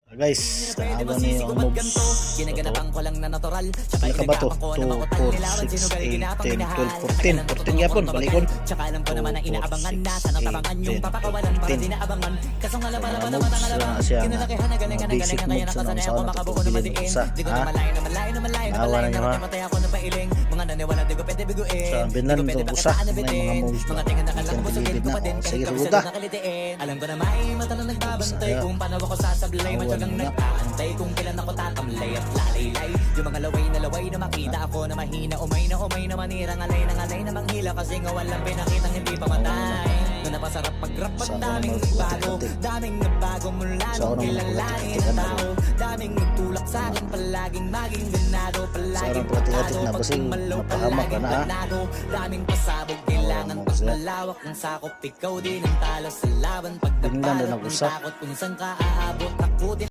Guys, tanawa niyo ang mobs. Ginaganapan ko lang na natural. Pila ka ba to? 2, 4, 6, 8, 10, 12, 14. 14 yapon, balikon. Tsaka alam ko naman na inaabangan na sana tabangan yung papakawalan para di naabangan. Kasong alam naman naman ang alam. Kinalakihan na galingan na galingan kaya nakasanay ako makabuo na madiin. Di ko na malayo na malayo na malayo na malayo na matay ako ng pailing. Mga naniwala di ko pwede biguin. Sa Binlan to usa may mga mobs. Mga tingin na kalang busugin ko pa din. Sige, Kahit suguda. nakalitiin. Alam ko na may mata na nagbabantay kung paano ako sasablay. Matyagang nag-aantay kung kailan ako tatamlay at lalaylay. Yung mga laway na makita ako na mahina. Umay na manira. Ngalay na manghila kasi nga walang pinakitang hindi pa matay. Na napasarap mag-rap at daming nagbago. Daming nagbago mula nung kilalanin ang tao. Daming nagtulak sa akin palaging maging ganado. Palaging patado pag malaw palaging ganado. Daming pasabog kailangan pag malawak ng sakop. Ikaw din ang talo sa laban pag napalag ng takot kung saan ka aabot. Ako din